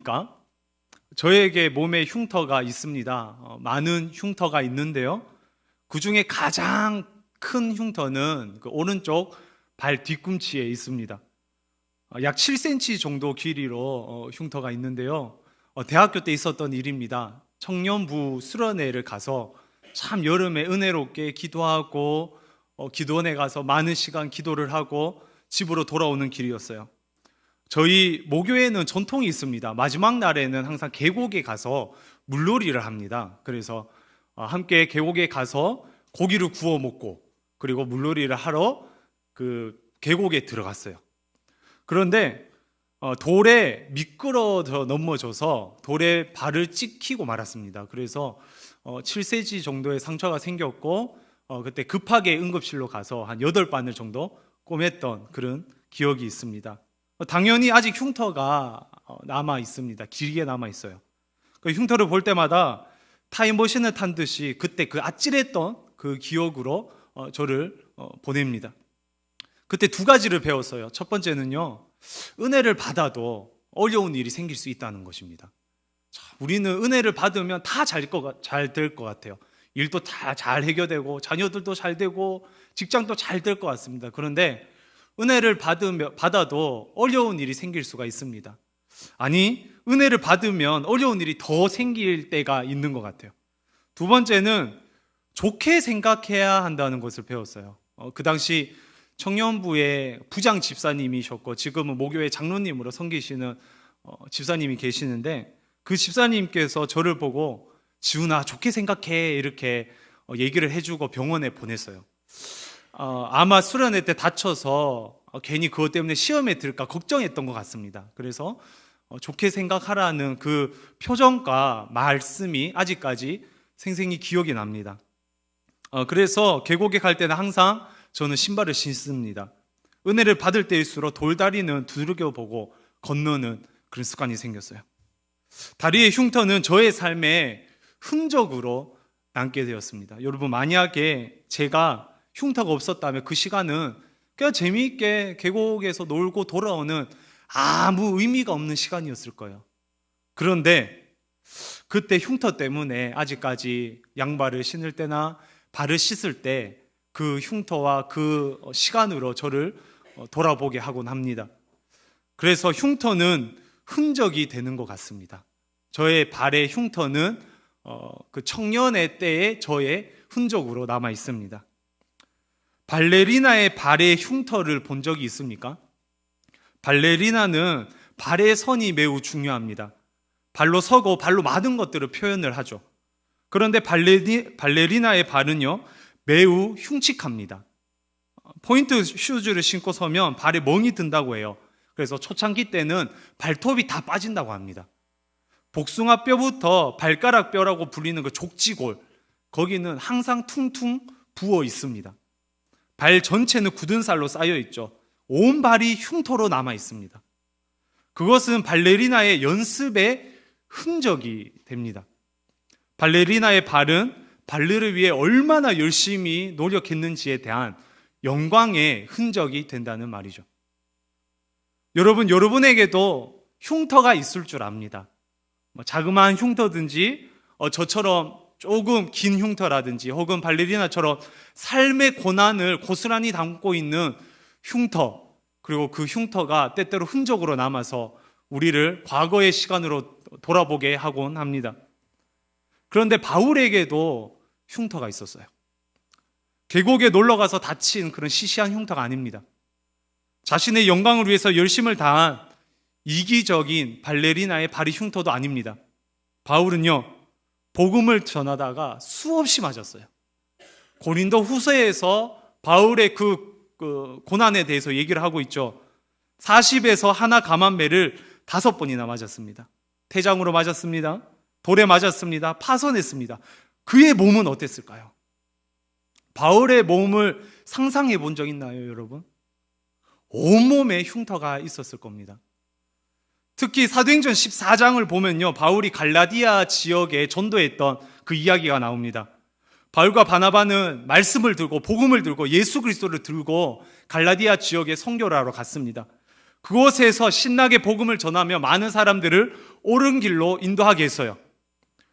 그러니까 저에게 몸에 흉터가 있습니다. 많은 흉터가 있는데요. 그 중에 가장 큰 흉터는 그 오른쪽 발 뒤꿈치에 있습니다. 약 7cm 정도 길이로 흉터가 있는데요. 대학교 때 있었던 일입니다. 청년부 수련회를 가서 참 여름에 은혜롭게 기도하고 기도원에 가서 많은 시간 기도를 하고 집으로 돌아오는 길이었어요. 저희 모교에는 전통이 있습니다. 마지막 날에는 항상 계곡에 가서 물놀이를 합니다. 그래서 함께 계곡에 가서 고기를 구워 먹고 그리고 물놀이를 하러 그 계곡에 들어갔어요. 그런데 돌에 미끄러져 넘어져서 돌에 발을 찍히고 말았습니다. 그래서 7cm 정도의 상처가 생겼고 그때 급하게 응급실로 가서 한 8바늘 정도 꼬맸던 그런 기억이 있습니다. 당연히 아직 흉터가 남아 있습니다. 길게 남아 있어요. 그 흉터를 볼 때마다 타임머신을 탄 듯이 그때 그 아찔했던 그 기억으로 저를 보냅니다. 그때 2가지를 배웠어요. 첫 번째는요, 은혜를 받아도 어려운 일이 생길 수 있다는 것입니다. 우리는 은혜를 받으면 다 잘 될 것 같아요. 일도 다 잘 해결되고 자녀들도 잘 되고 직장도 잘 될 것 같습니다. 그런데 은혜를 받아도 어려운 일이 생길 수가 있습니다. 아니, 은혜를 받으면 어려운 일이 더 생길 때가 있는 것 같아요. 2번째는 좋게 생각해야 한다는 것을 배웠어요. 그 당시 청년부의 부장 집사님이셨고 지금은 모교의 장로님으로 섬기시는 집사님이 계시는데 그 집사님께서 저를 보고 지훈아 좋게 생각해 이렇게 얘기를 해주고 병원에 보냈어요. 아마 수련회 때 다쳐서 괜히 그것 때문에 시험에 들까 걱정했던 것 같습니다. 그래서 좋게 생각하라는 그 표정과 말씀이 아직까지 생생히 기억이 납니다. 그래서 계곡에 갈 때는 항상 저는 신발을 신습니다. 은혜를 받을 때일수록 돌다리는 두들겨보고 건너는 그런 습관이 생겼어요. 다리의 흉터는 저의 삶의 흔적으로 남게 되었습니다. 여러분, 만약에 제가 흉터가 없었다면 그 시간은 그냥 재미있게 계곡에서 놀고 돌아오는 아무 의미가 없는 시간이었을 거예요. 그런데 그때 흉터 때문에 아직까지 양발을 신을 때나 발을 씻을 때 그 흉터와 그 시간으로 저를 돌아보게 하곤 합니다. 그래서 흉터는 흔적이 되는 것 같습니다. 저의 발의 흉터는 그 청년의 때의 저의 흔적으로 남아 있습니다. 발레리나의 발의 흉터를 본 적이 있습니까? 발레리나는 발의 선이 매우 중요합니다. 발로 서고 발로 맞은 것들을 표현을 하죠. 그런데 발레리나의 발은요, 매우 흉측합니다. 포인트 슈즈를 신고 서면 발에 멍이 든다고 해요. 그래서 초창기 때는 발톱이 다 빠진다고 합니다. 복숭아 뼈부터 발가락 뼈라고 불리는 그 족지골, 거기는 항상 퉁퉁 부어 있습니다. 발 전체는 굳은 살로 쌓여 있죠. 온 발이 흉터로 남아 있습니다. 그것은 발레리나의 연습의 흔적이 됩니다. 발레리나의 발은 발레를 위해 얼마나 열심히 노력했는지에 대한 영광의 흔적이 된다는 말이죠. 여러분, 여러분에게도 흉터가 있을 줄 압니다. 자그마한 흉터든지 저처럼 조금 긴 흉터라든지 혹은 발레리나처럼 삶의 고난을 고스란히 담고 있는 흉터, 그리고 그 흉터가 때때로 흔적으로 남아서 우리를 과거의 시간으로 돌아보게 하곤 합니다. 그런데 바울에게도 흉터가 있었어요. 계곡에 놀러가서 다친 그런 시시한 흉터가 아닙니다. 자신의 영광을 위해서 열심을 다한 이기적인 발레리나의 발의 흉터도 아닙니다. 바울은요, 복음을 전하다가 수없이 맞았어요. 고린도 후서에서 바울의 그 고난에 대해서 얘기를 하고 있죠. 40에서 하나 감한 매를 5번이나 맞았습니다. 태장으로 맞았습니다. 돌에 맞았습니다. 파손했습니다. 그의 몸은 어땠을까요? 바울의 몸을 상상해 본 적 있나요, 여러분? 온몸에 흉터가 있었을 겁니다. 특히 사도행전 14장을 보면요, 바울이 갈라디아 지역에 전도했던 그 이야기가 나옵니다. 바울과 바나바는 말씀을 들고 복음을 들고 예수 그리스도를 들고 갈라디아 지역에 선교를 하러 갔습니다. 그곳에서 신나게 복음을 전하며 많은 사람들을 옳은 길로 인도하게 했어요.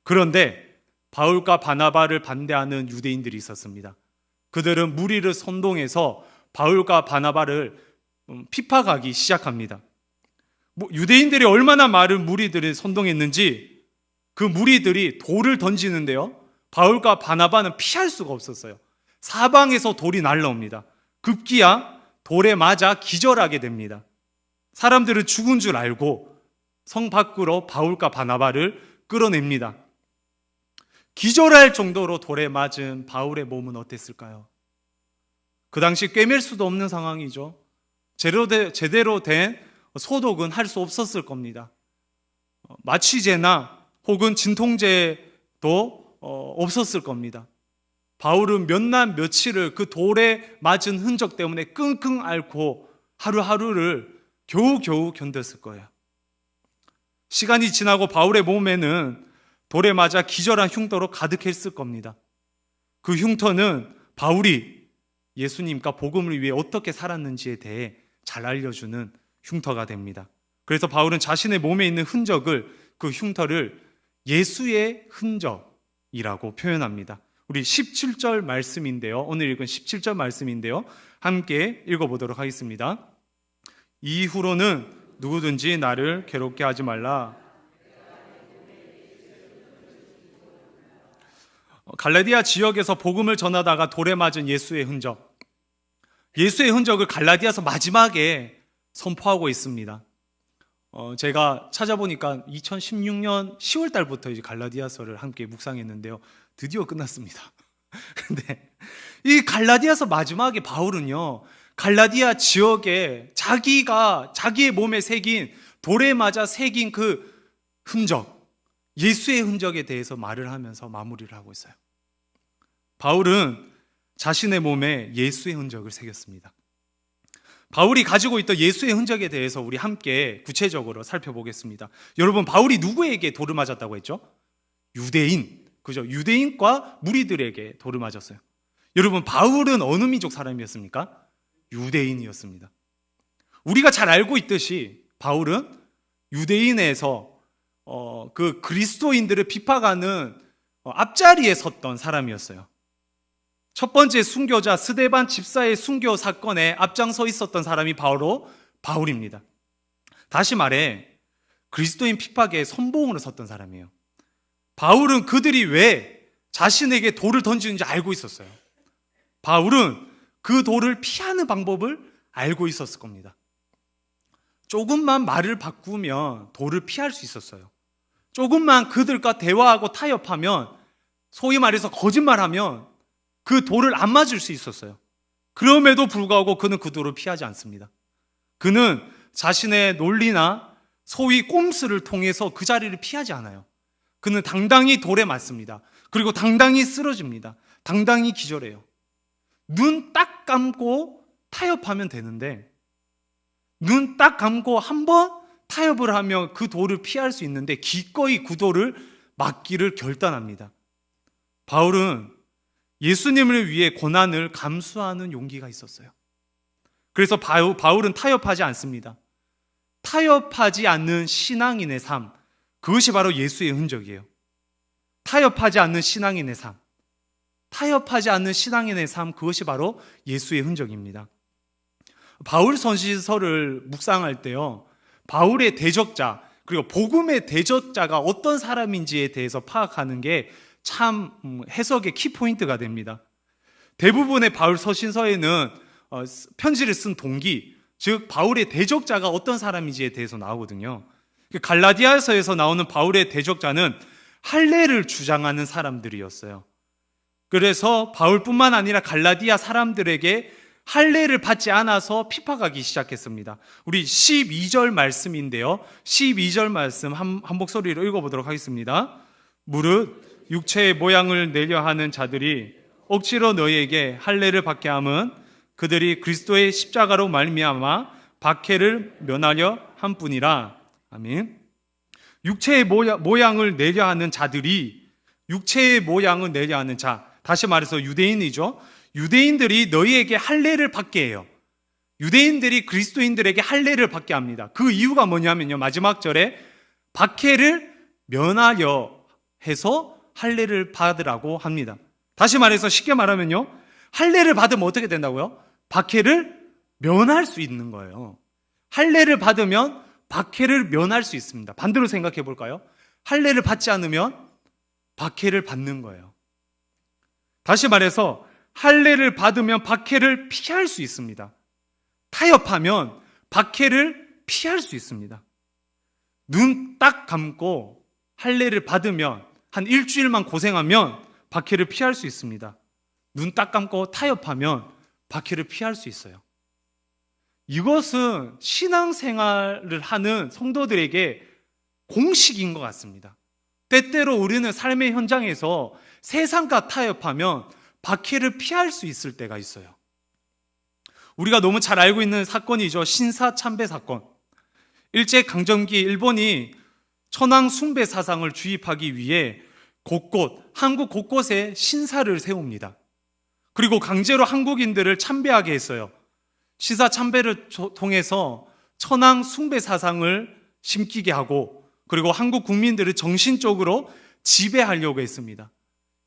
그런데 바울과 바나바를 반대하는 유대인들이 있었습니다. 그들은 무리를 선동해서 바울과 바나바를 핍박하기 시작합니다. 유대인들이 얼마나 많은 무리들을 선동했는지 그 무리들이 돌을 던지는데요, 바울과 바나바는 피할 수가 없었어요. 사방에서 돌이 날라옵니다. 급기야 돌에 맞아 기절하게 됩니다. 사람들은 죽은 줄 알고 성 밖으로 바울과 바나바를 끌어냅니다. 기절할 정도로 돌에 맞은 바울의 몸은 어땠을까요? 그 당시 꿰맬 수도 없는 상황이죠. 제대로 된 소독은 할 수 없었을 겁니다. 마취제나 혹은 진통제도 없었을 겁니다. 바울은 몇 날 며칠을 그 돌에 맞은 흔적 때문에 끙끙 앓고 하루하루를 겨우겨우 견뎠을 거예요. 시간이 지나고 바울의 몸에는 돌에 맞아 기절한 흉터로 가득했을 겁니다. 그 흉터는 바울이 예수님과 복음을 위해 어떻게 살았는지에 대해 잘 알려주는 흉터가 됩니다. 그래서 바울은 자신의 몸에 있는 흔적을, 그 흉터를 예수의 흔적이라고 표현합니다. 우리 17절 말씀인데요, 오늘 읽은 17절 말씀인데요, 함께 읽어보도록 하겠습니다. 이후로는 누구든지 나를 괴롭게 하지 말라. 갈라디아 지역에서 복음을 전하다가 돌에 맞은 예수의 흔적, 예수의 흔적을 갈라디아서 마지막에 선포하고 있습니다. 제가 찾아보니까 2016년 10월 달부터 이제 갈라디아서를 함께 묵상했는데요, 드디어 끝났습니다. 근데 이 갈라디아서 마지막에 바울은요, 갈라디아 지역에 자기의 몸에 새긴, 돌에 맞아 새긴 그 흔적, 예수의 흔적에 대해서 말을 하면서 마무리를 하고 있어요. 바울은 자신의 몸에 예수의 흔적을 새겼습니다. 바울이 가지고 있던 예수의 흔적에 대해서 우리 함께 구체적으로 살펴보겠습니다. 여러분, 바울이 누구에게 돌을 맞았다고 했죠? 유대인, 그죠? 유대인과 무리들에게 돌을 맞았어요. 여러분, 바울은 어느 민족 사람이었습니까? 유대인이었습니다. 우리가 잘 알고 있듯이 바울은 유대인에서 그 그리스도인들을 비판하는 앞자리에 섰던 사람이었어요. 첫 번째 순교자 스데반 집사의 순교 사건에 앞장서 있었던 사람이 바로 바울입니다. 다시 말해 그리스도인 핍박에 선봉으로 섰던 사람이에요. 바울은 그들이 왜 자신에게 돌을 던지는지 알고 있었어요. 바울은 그 돌을 피하는 방법을 알고 있었을 겁니다. 조금만 말을 바꾸면 돌을 피할 수 있었어요. 조금만 그들과 대화하고 타협하면, 소위 말해서 거짓말하면 그 돌을 안 맞을 수 있었어요. 그럼에도 불구하고 그는 그 돌을 피하지 않습니다. 그는 자신의 논리나 소위 꼼수를 통해서 그 자리를 피하지 않아요. 그는 당당히 돌에 맞습니다. 그리고 당당히 쓰러집니다. 당당히 기절해요. 눈 딱 감고 타협하면 되는데, 눈 딱 감고 한번 타협을 하면 그 돌을 피할 수 있는데 기꺼이 그 돌을 맞기를 결단합니다. 바울은 예수님을 위해 고난을 감수하는 용기가 있었어요. 그래서 바울은 타협하지 않습니다. 타협하지 않는 신앙인의 삶, 그것이 바로 예수의 흔적이에요. 타협하지 않는 신앙인의 삶, 타협하지 않는 신앙인의 삶, 그것이 바로 예수의 흔적입니다. 바울 선지서를 묵상할 때요, 바울의 대적자, 그리고 복음의 대적자가 어떤 사람인지에 대해서 파악하는 게 참 해석의 키포인트가 됩니다. 대부분의 바울 서신서에는 편지를 쓴 동기, 즉 바울의 대적자가 어떤 사람인지에 대해서 나오거든요. 갈라디아서에서 나오는 바울의 대적자는 할례를 주장하는 사람들이었어요. 그래서 바울뿐만 아니라 갈라디아 사람들에게 할례를 받지 않아서 핍박하기 시작했습니다. 우리 12절 말씀인데요, 12절 말씀 한 목소리로 읽어보도록 하겠습니다. 무릇 육체의 모양을 내려 하는 자들이 억지로 너희에게 할례를 받게 함은 그들이 그리스도의 십자가로 말미암아 박해를 면하려 함뿐이라. 아멘. 육체의 모양을 내려 하는 자들이, 육체의 모양을 내려 하는 자, 다시 말해서 유대인이죠. 유대인들이 너희에게 할례를 받게 해요. 유대인들이 그리스도인들에게 할례를 받게 합니다. 그 이유가 뭐냐면요, 마지막 절에 박해를 면하려 해서 할례를 받으라고 합니다. 다시 말해서 쉽게 말하면요, 할례를 받으면 어떻게 된다고요? 박해를 면할 수 있는 거예요. 할례를 받으면 박해를 면할 수 있습니다. 반대로 생각해 볼까요? 할례를 받지 않으면 박해를 받는 거예요. 다시 말해서 할례를 받으면 박해를 피할 수 있습니다. 타협하면 박해를 피할 수 있습니다. 눈 딱 감고 할례를 받으면 한 일주일만 고생하면 박해를 피할 수 있습니다. 눈 딱 감고 타협하면 박해를 피할 수 있어요. 이것은 신앙생활을 하는 성도들에게 공식인 것 같습니다. 때때로 우리는 삶의 현장에서 세상과 타협하면 박해를 피할 수 있을 때가 있어요. 우리가 너무 잘 알고 있는 사건이죠. 신사참배 사건. 일제강점기 일본이 천황 숭배 사상을 주입하기 위해 한국 곳곳에 신사를 세웁니다. 그리고 강제로 한국인들을 참배하게 했어요. 신사 참배를 통해서 천황 숭배 사상을 심기게 하고, 그리고 한국 국민들을 정신적으로 지배하려고 했습니다.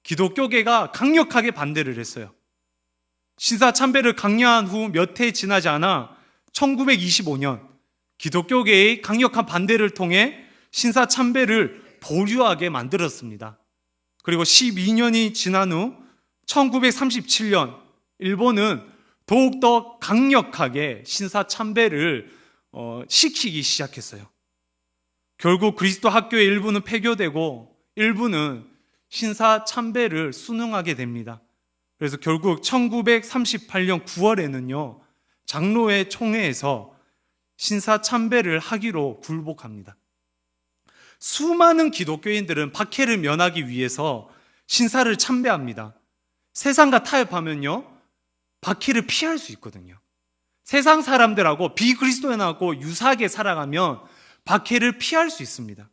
기독교계가 강력하게 반대를 했어요. 신사 참배를 강요한 후 몇 해 지나지 않아 1925년 기독교계의 강력한 반대를 통해 신사 참배를 보류하게 만들었습니다. 그리고 12년이 지난 후 1937년 일본은 더욱더 강력하게 신사 참배를 시키기 시작했어요. 결국 그리스도 학교의 일부는 폐교되고 일부는 신사 참배를 순응하게 됩니다. 그래서 결국 1938년 9월에는요, 장로회 총회에서 신사 참배를 하기로 굴복합니다. 수많은 기독교인들은 박해를 면하기 위해서 신사를 참배합니다. 세상과 타협하면요, 박해를 피할 수 있거든요. 세상 사람들하고 비그리스도인하고 유사하게 살아가면 박해를 피할 수 있습니다.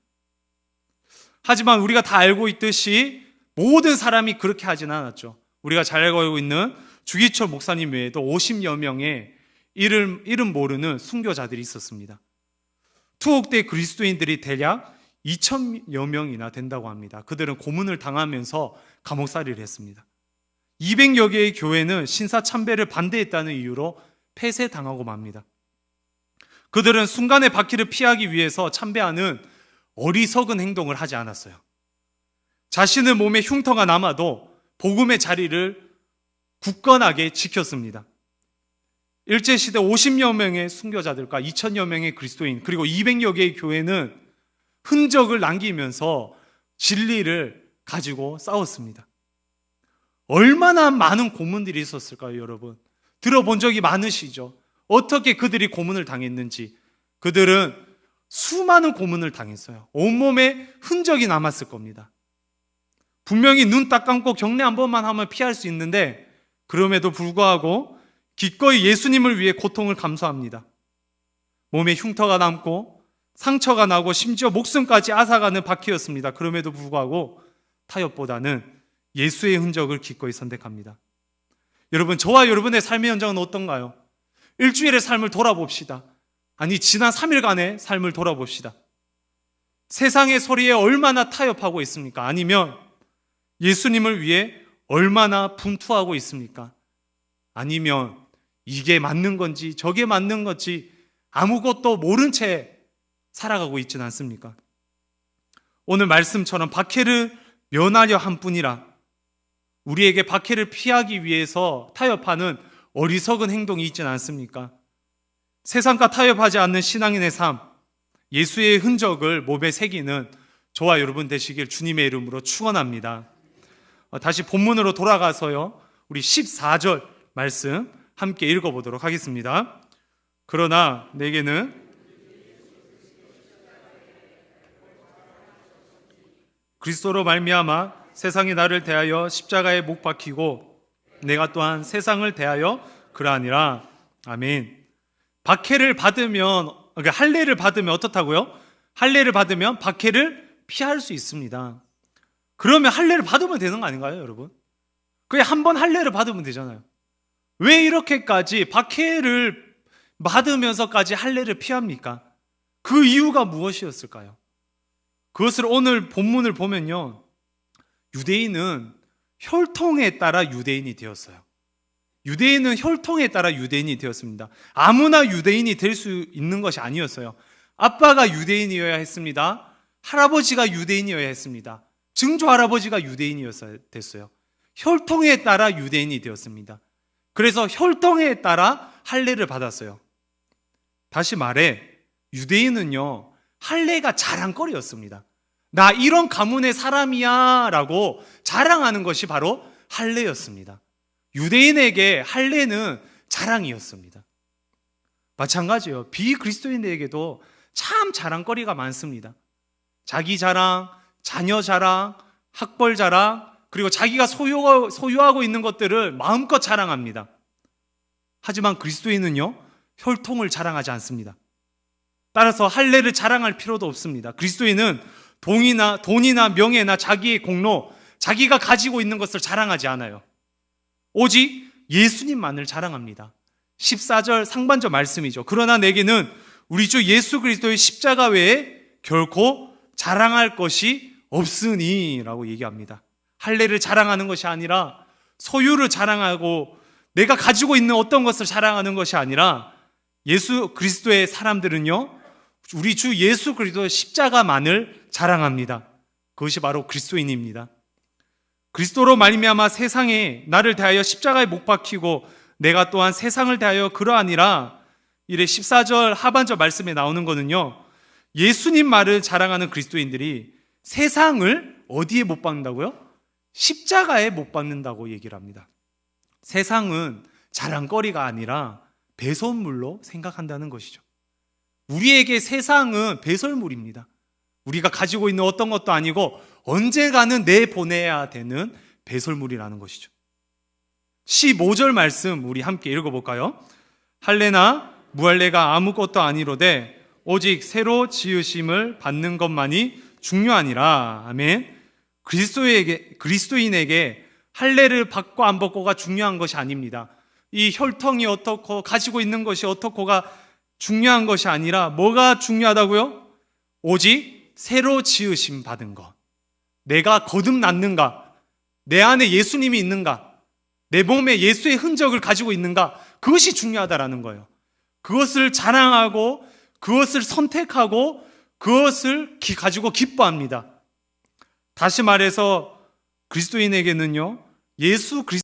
하지만 우리가 다 알고 있듯이 모든 사람이 그렇게 하지는 않았죠. 우리가 잘 알고 있는 주기철 목사님 외에도 50여 명의 이름 모르는 순교자들이 있었습니다. 투옥대 그리스도인들이 대략 2,000여 명이나 된다고 합니다. 그들은 고문을 당하면서 감옥살이를 했습니다. 200여 개의 교회는 신사 참배를 반대했다는 이유로 폐쇄당하고 맙니다. 그들은 순간의 박해를 피하기 위해서 참배하는 어리석은 행동을 하지 않았어요. 자신의 몸에 흉터가 남아도 복음의 자리를 굳건하게 지켰습니다. 일제시대 50여 명의 순교자들과 2,000여 명의 그리스도인, 그리고 200여 개의 교회는 흔적을 남기면서 진리를 가지고 싸웠습니다. 얼마나 많은 고문들이 있었을까요, 여러분? 들어본 적이 많으시죠? 어떻게 그들이 고문을 당했는지. 그들은 수많은 고문을 당했어요. 온몸에 흔적이 남았을 겁니다. 분명히 눈 딱 감고 경례 한 번만 하면 피할 수 있는데, 그럼에도 불구하고 기꺼이 예수님을 위해 고통을 감수합니다. 몸에 흉터가 남고 상처가 나고 심지어 목숨까지 앗아가는 박해였습니다. 그럼에도 불구하고 타협보다는 예수의 흔적을 기꺼이 선택합니다. 여러분, 저와 여러분의 삶의 현장은 어떤가요? 일주일의 삶을 돌아봅시다. 아니, 지난 3일간의 삶을 돌아봅시다. 세상의 소리에 얼마나 타협하고 있습니까? 아니면 예수님을 위해 얼마나 분투하고 있습니까? 아니면 이게 맞는 건지 저게 맞는 건지 아무것도 모른 채 살아가고 있지는 않습니까? 오늘 말씀처럼 박해를 면하려 한 뿐이라 우리에게 박해를 피하기 위해서 타협하는 어리석은 행동이 있지는 않습니까? 세상과 타협하지 않는 신앙인의 삶, 예수의 흔적을 몸에 새기는 저와 여러분 되시길 주님의 이름으로 축원합니다. 다시 본문으로 돌아가서요, 우리 14절 말씀 함께 읽어보도록 하겠습니다. 그러나 내게는 그리스도로 말미암아 세상이 나를 대하여 십자가에 못 박히고 내가 또한 세상을 대하여 그러하니라. 아멘. 박해를 받으면, 그러니까 할례를 받으면 어떻다고요? 할례를 받으면 박해를 피할 수 있습니다. 그러면 할례를 받으면 되는 거 아닌가요, 여러분? 그냥 한번 할례를 받으면 되잖아요. 왜 이렇게까지 박해를 받으면서까지 할례를 피합니까? 그 이유가 무엇이었을까요? 그것을 오늘 본문을 보면요, 유대인은 혈통에 따라 유대인이 되었어요. 유대인은 혈통에 따라 유대인이 되었습니다. 아무나 유대인이 될 수 있는 것이 아니었어요. 아빠가 유대인이어야 했습니다. 할아버지가 유대인이어야 했습니다. 증조 할아버지가 유대인이었어야 됐어요. 혈통에 따라 유대인이 되었습니다. 그래서 혈통에 따라 할례를 받았어요. 다시 말해, 유대인은요, 할례가 자랑거리였습니다. 나 이런 가문의 사람이야 라고 자랑하는 것이 바로 할례였습니다. 유대인에게 할례는 자랑이었습니다. 마찬가지예요. 비그리스도인에게도 참 자랑거리가 많습니다. 자기 자랑, 자녀 자랑, 학벌 자랑, 그리고 자기가 소유하고 있는 것들을 마음껏 자랑합니다. 하지만 그리스도인은요, 혈통을 자랑하지 않습니다. 따라서 할례를 자랑할 필요도 없습니다. 그리스도인은 돈이나 명예나 자기의 공로, 자기가 가지고 있는 것을 자랑하지 않아요. 오직 예수님만을 자랑합니다. 14절 상반절 말씀이죠. 그러나 내게는 우리 주 예수 그리스도의 십자가 외에 결코 자랑할 것이 없으니 라고 얘기합니다. 할례를 자랑하는 것이 아니라 소유를 자랑하고 내가 가지고 있는 어떤 것을 자랑하는 것이 아니라 예수 그리스도의 사람들은요, 우리 주 예수 그리스도의 십자가만을 자랑합니다. 그것이 바로 그리스도인입니다. 그리스도로 말미암아 세상에 나를 대하여 십자가에 못 박히고 내가 또한 세상을 대하여 그러하니라. 이래 14절 하반절 말씀에 나오는 거는요, 예수님 말을 자랑하는 그리스도인들이 세상을 어디에 못 박는다고요? 십자가에 못 박는다고 얘기를 합니다. 세상은 자랑거리가 아니라 배설물로 생각한다는 것이죠. 우리에게 세상은 배설물입니다. 우리가 가지고 있는 어떤 것도 아니고 언젠가는 내보내야 되는 배설물이라는 것이죠. 15절 말씀 우리 함께 읽어볼까요? 할례나 무할례가 아무것도 아니로되 오직 새로 지으심을 받는 것만이 중요하니라. 아멘. 그리스도인에게 할례를 받고 안 받고가 중요한 것이 아닙니다. 이 혈통이 어떻고 가지고 있는 것이 어떻고가 중요한 것이 아니라 뭐가 중요하다고요? 오직 새로 지으심 받은 것. 내가 거듭났는가? 내 안에 예수님이 있는가? 내 몸에 예수의 흔적을 가지고 있는가? 그것이 중요하다라는 거예요. 그것을 자랑하고 그것을 선택하고 그것을 가지고 기뻐합니다. 다시 말해서 그리스도인에게는요, 예수 그리스도